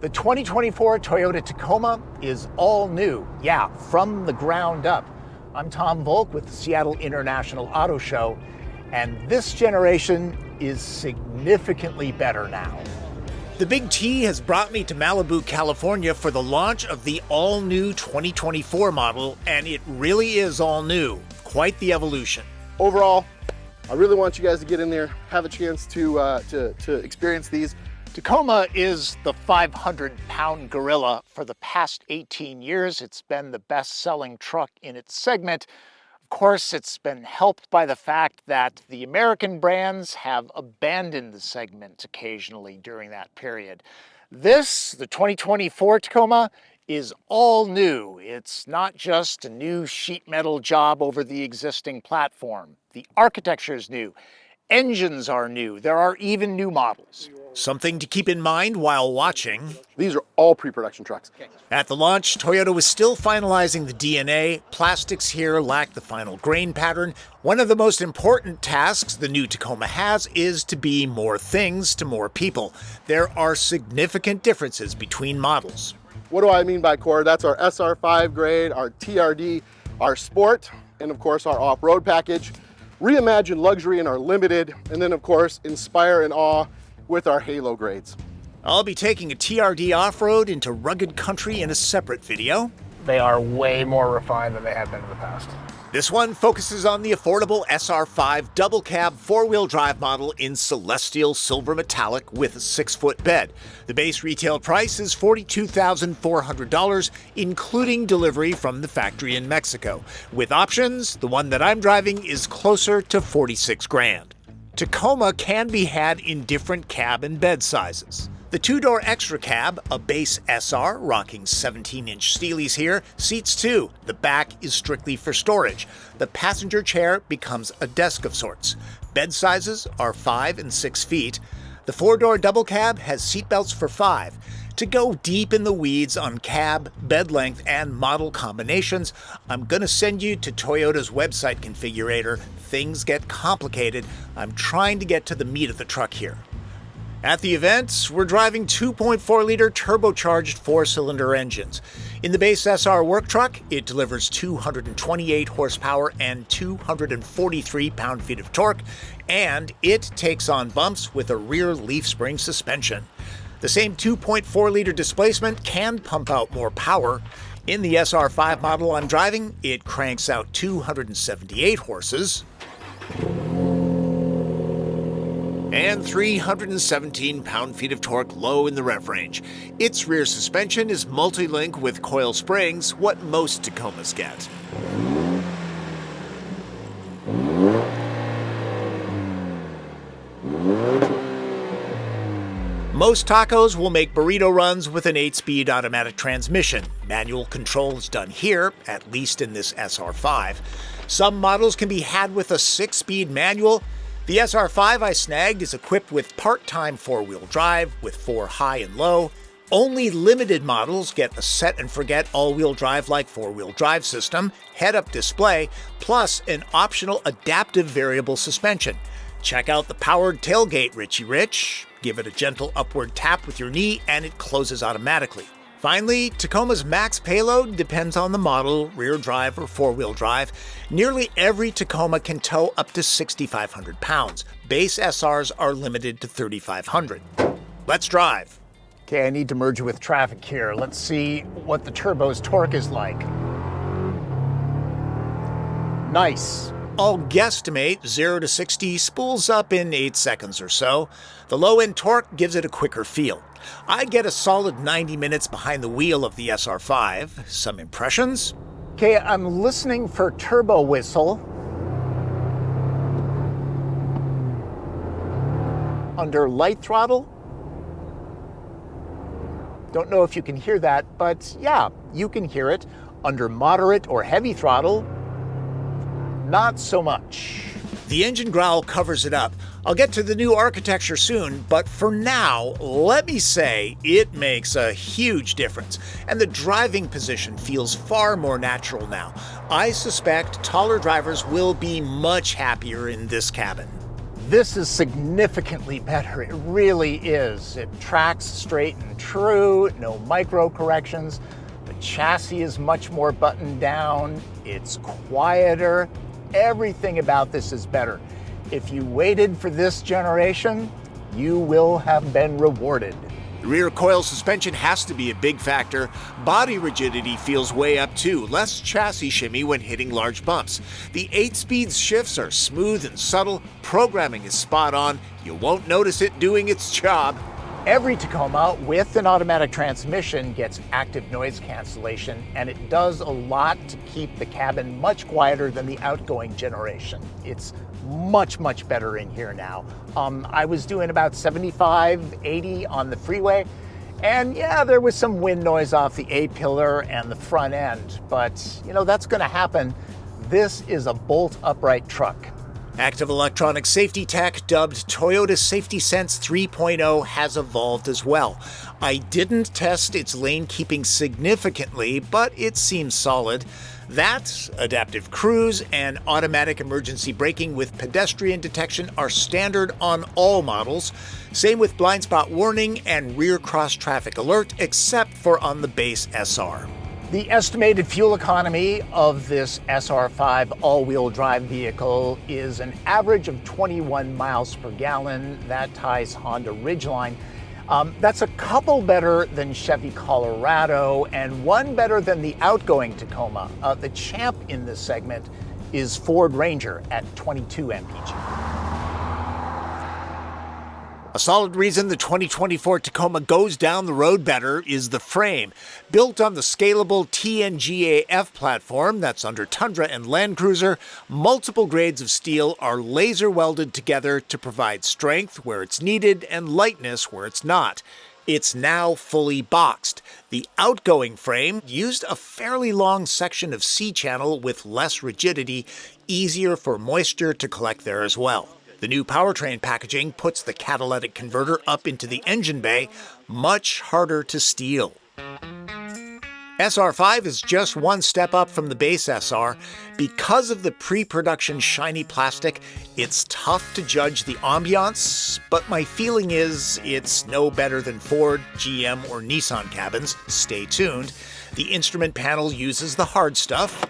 The 2024 Toyota Tacoma is all new, yeah, from the ground up. I'm Tom Voelk with the Seattle International Auto Show, and this generation is significantly better now. The Big T has brought me to Malibu, California for the launch of the all-new 2024 model, and it really is all new. Quite the evolution. Overall, I really want you guys to get in there, have a chance to experience these. Tacoma is the 500-pound gorilla. For the past 18 years, it's been the best-selling truck in its segment. Of course, it's been helped by the fact that the American brands have abandoned the segment occasionally during that period. This, the 2024 Tacoma, is all new. It's not just a new sheet metal job over the existing platform. The architecture is new. Engines are new. There are even new models. Something to keep in mind while watching. These are all pre-production trucks. At the launch, Toyota was still finalizing the DNA. Plastics here lack the final grain pattern. One of the most important tasks the new Tacoma has is to be more things to more people. There are significant differences between models. What do I mean by core? That's our SR5 grade, our TRD, our Sport, and of course our off-road package. Reimagine luxury in our Limited, and then of course inspire and awe with our Halo grades. I'll be taking a TRD off-road into rugged country in a separate video. They are way more refined than they have been in the past. This one focuses on the affordable SR5 Double Cab four-wheel drive model in celestial silver metallic with a 6-foot bed. The base retail price is $42,400, including delivery from the factory in Mexico. With options, the one that I'm driving is closer to $46,000. Tacoma can be had in different cab and bed sizes. The two-door extra cab, a base SR rocking 17-inch Steelies here, seats two. The back is strictly for storage. The passenger chair becomes a desk of sorts. Bed sizes are 5 and 6 feet. The four-door double cab has seatbelts for 5. To go deep in the weeds on cab, bed length, and model combinations, I'm going to send you to Toyota's website configurator. Things get complicated. I'm trying to get to the meat of the truck here. At the event, we're driving 2.4-liter turbocharged 4-cylinder engines. In the base SR work truck, it delivers 228 horsepower and 243 pound-feet of torque, and it takes on bumps with a rear leaf spring suspension. The same 2.4-liter displacement can pump out more power. In the SR5 model I'm driving, it cranks out 278 horses and 317 pound-feet of torque low in the rev range. Its rear suspension is multi-link with coil springs, what most Tacomas get. Most tacos will make burrito runs with an 8-speed automatic transmission. Manual control is done here, at least in this SR5. Some models can be had with a 6-speed manual. The SR5 I snagged is equipped with part-time 4-wheel drive with 4 high and low. Only limited models get a set-and-forget all-wheel drive like 4-wheel drive system, head-up display, plus an optional adaptive variable suspension. Check out the powered tailgate, Richie Rich. Give it a gentle upward tap with your knee and it closes automatically. Finally, Tacoma's max payload depends on the model, rear drive or 4-wheel drive. Nearly every Tacoma can tow up to 6,500 pounds. Base SRs are limited to 3,500. Let's drive. Okay, I need to merge with traffic here. Let's see what the turbo's torque is like. Nice. I'll guesstimate 0 to 60 spools up in 8 seconds or so. The low-end torque gives it a quicker feel. I get a solid 90 minutes behind the wheel of the SR5. Some impressions? Okay, I'm listening for turbo whistle. Under light throttle. Don't know if you can hear that, but yeah, you can hear it. Under moderate or heavy throttle, not so much. The engine growl covers it up. I'll get to the new architecture soon, but for now, let me say it makes a huge difference, and the driving position feels far more natural now. I suspect taller drivers will be much happier in this cabin. This is significantly better. It really is. It tracks straight and true, no micro corrections. The chassis is much more buttoned down. It's quieter. Everything about this is better. If you waited for this generation, you will have been rewarded. The rear coil suspension has to be a big factor. Body rigidity feels way up too, less chassis shimmy when hitting large bumps. The 8-speed shifts are smooth and subtle. Programming is spot on. You won't notice it doing its job. Every Tacoma with an automatic transmission gets active noise cancellation, and it does a lot to keep the cabin much quieter than the outgoing generation. It's much better in here now. I was doing about 75, 80 on the freeway, and yeah, there was some wind noise off the A-pillar and the front end, but you know, that's gonna happen. This is a bolt upright truck. Active electronic safety tech, dubbed Toyota Safety Sense 3.0, has evolved as well. I didn't test its lane keeping significantly, but it seems solid. That, adaptive cruise, and automatic emergency braking with pedestrian detection are standard on all models. Same with blind spot warning and rear cross traffic alert, except for on the base SR. The estimated fuel economy of this SR5 all-wheel drive vehicle is an average of 21 miles per gallon. That ties Honda Ridgeline. That's a couple better than Chevy Colorado and one better than the outgoing Tacoma. The champ in this segment is Ford Ranger at 22 mpg. A solid reason the 2024 Tacoma goes down the road better is the frame. Built on the scalable TNGA-F platform that's under Tundra and Land Cruiser, multiple grades of steel are laser welded together to provide strength where it's needed and lightness where it's not. It's now fully boxed. The outgoing frame used a fairly long section of C-channel with less rigidity, easier for moisture to collect there as well. The new powertrain packaging puts the catalytic converter up into the engine bay, much harder to steal. SR5 is just one step up from the base SR. Because of the pre-production shiny plastic, it's tough to judge the ambiance, but my feeling is it's no better than Ford, GM, or Nissan cabins. Stay tuned. The instrument panel uses the hard stuff.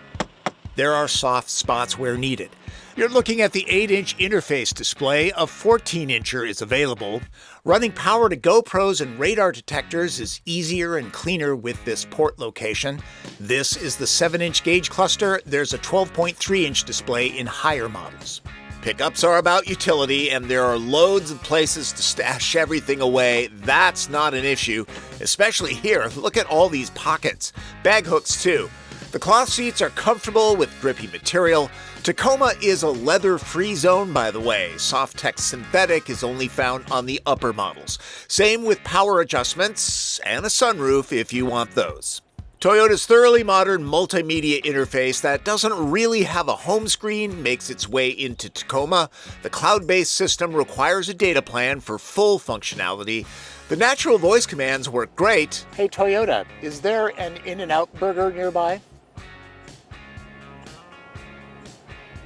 There are soft spots where needed. You're looking at the 8-inch interface display. A 14-incher is available. Running power to GoPros and radar detectors is easier and cleaner with this port location. This is the 7-inch gauge cluster. There's a 12.3-inch display in higher models. Pickups are about utility, and there are loads of places to stash everything away. That's not an issue, especially here. Look at all these pockets. Bag hooks, too. The cloth seats are comfortable with grippy material. Tacoma is a leather-free zone, by the way. Softex synthetic is only found on the upper models. Same with power adjustments and a sunroof if you want those. Toyota's thoroughly modern multimedia interface that doesn't really have a home screen makes its way into Tacoma. The cloud-based system requires a data plan for full functionality. The natural voice commands work great. Hey Toyota, is there an In-N-Out burger nearby?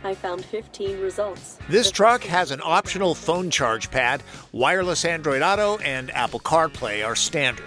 I found 15 results. This truck has an optional phone charge pad. Wireless Android Auto and Apple CarPlay are standard.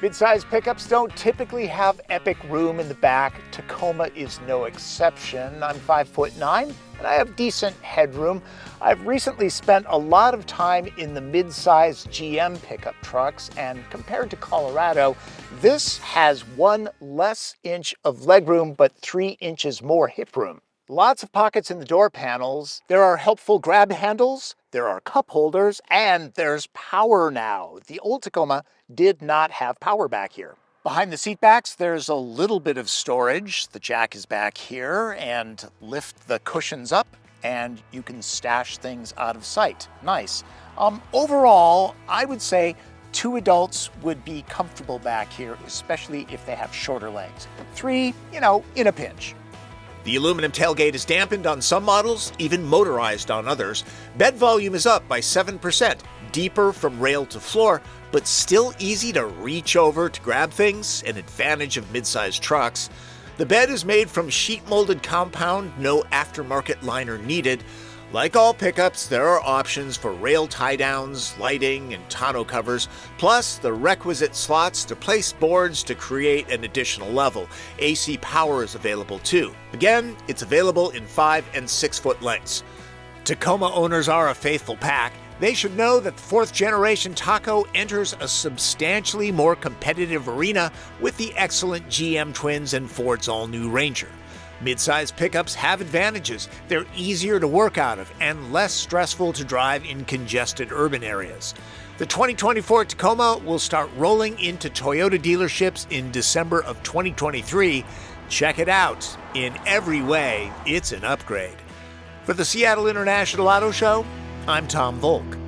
Mid-size pickups don't typically have epic room in the back. Tacoma is no exception. I'm 5'9", and I have decent headroom. I've recently spent a lot of time in the mid-size GM pickup trucks, and compared to Colorado, this has 1 less inch of legroom, but 3 inches more hip room. Lots of pockets in the door panels. There are helpful grab handles, there are cup holders, and there's power now. The old Tacoma did not have power back here. Behind the seat backs, there's a little bit of storage. The jack is back here, and lift the cushions up, and you can stash things out of sight. Nice. Overall, I would say 2 adults would be comfortable back here, especially if they have shorter legs. 3, in a pinch. The aluminum tailgate is dampened on some models, even motorized on others. Bed volume is up by 7%, deeper from rail to floor, but still easy to reach over to grab things, an advantage of mid-sized trucks. The bed is made from sheet-molded compound, no aftermarket liner needed. Like all pickups, there are options for rail tie-downs, lighting, and tonneau covers, plus the requisite slots to place boards to create an additional level. AC power is available too. Again, it's available in 5 and 6 foot lengths. Tacoma owners are a faithful pack. They should know that the 4th generation Taco enters a substantially more competitive arena with the excellent GM twins and Ford's all-new Ranger. Midsize pickups have advantages. They're easier to work out of and less stressful to drive in congested urban areas. The 2024 Tacoma will start rolling into Toyota dealerships in December of 2023. Check it out. In every way, it's an upgrade. For the Seattle International Auto Show, I'm Tom Voelk.